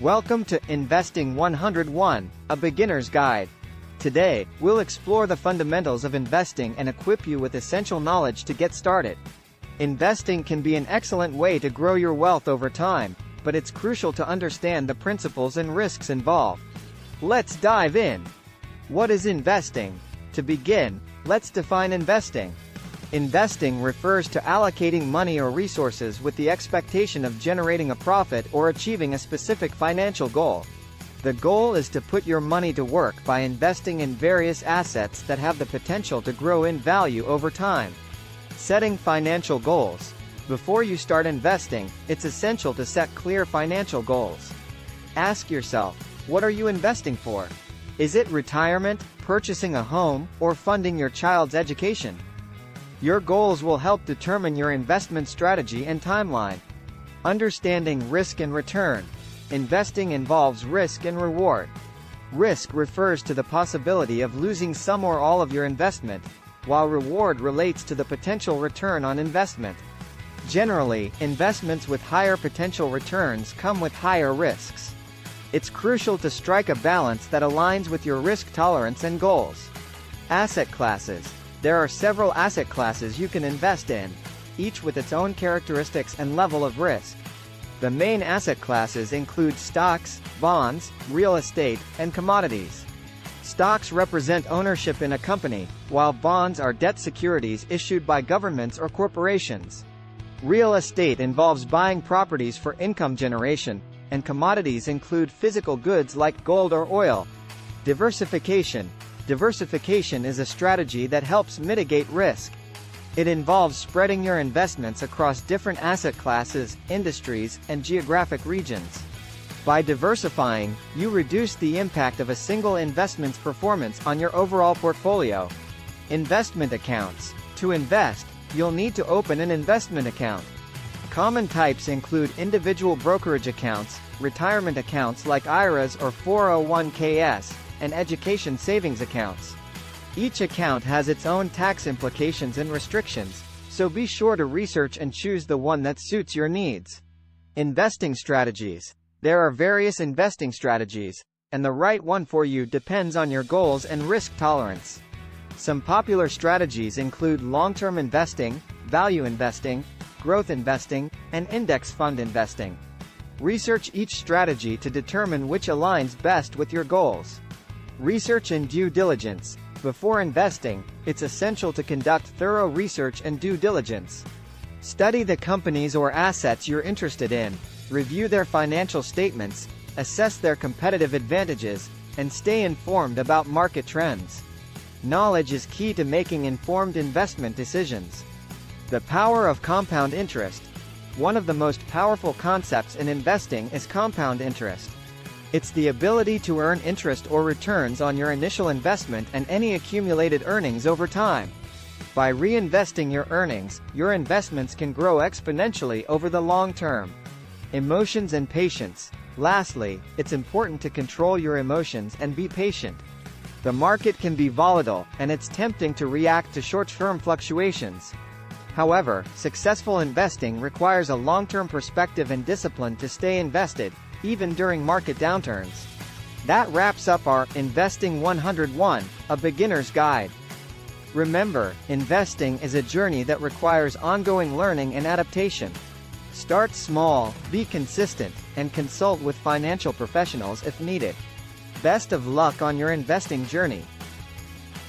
Welcome to Investing 101, a beginner's guide. Today, we'll explore the fundamentals of investing and equip you with essential knowledge to get started. Investing can be an excellent way to grow your wealth over time, but it's crucial to understand the principles and risks involved. Let's dive in. What is investing? To begin, let's define investing. Investing refers to allocating money or resources with the expectation of generating a profit or achieving a specific financial goal. The goal is to put your money to work by investing in various assets that have the potential to grow in value over time. Setting financial goals. Before you start investing, it's essential to set clear financial goals. Ask yourself, what are you investing for? Is it retirement, purchasing a home, or funding your child's education? Your goals will help determine your investment strategy and timeline. Understanding risk and return. Investing involves risk and reward. Risk refers to the possibility of losing some or all of your investment, while reward relates to the potential return on investment. Generally, investments with higher potential returns come with higher risks. It's crucial to strike a balance that aligns with your risk tolerance and goals. Asset classes. There are several asset classes you can invest in, each with its own characteristics and level of risk. The main asset classes include stocks, bonds, real estate, and commodities. Stocks represent ownership in a company, while bonds are debt securities issued by governments or corporations. Real estate involves buying properties for income generation, and commodities include physical goods like gold or oil. Diversification. Diversification is a strategy that helps mitigate risk. It involves spreading your investments across different asset classes, industries, and geographic regions. By diversifying, you reduce the impact of a single investment's performance on your overall portfolio. Investment accounts. To invest, you'll need to open an investment account. Common types include individual brokerage accounts, retirement accounts like IRAs or 401ks, and education savings accounts. Each account has its own tax implications and restrictions, so be sure to research and choose the one that suits your needs. Investing strategies. There are various investing strategies, and the right one for you depends on your goals and risk tolerance. Some popular strategies include long-term investing, value investing, growth investing, and index fund investing. Research each strategy to determine which aligns best with your goals. Research and due diligence. Before investing, it's essential to conduct thorough research and due diligence. Study the companies or assets you're interested in, review their financial statements, assess their competitive advantages, and stay informed about market trends. Knowledge is key to making informed investment decisions. The power of compound interest. One of the most powerful concepts in investing is compound interest. It's the ability to earn interest or returns on your initial investment and any accumulated earnings over time. By reinvesting your earnings, your investments can grow exponentially over the long term. Emotions and patience. Lastly, it's important to control your emotions and be patient. The market can be volatile, and it's tempting to react to short-term fluctuations. However, successful investing requires a long-term perspective and discipline to stay invested, even during market downturns. That wraps up our Investing 101, a beginner's guide. Remember, investing is a journey that requires ongoing learning and adaptation. Start small, be consistent, and consult with financial professionals if needed. Best of luck on your investing journey.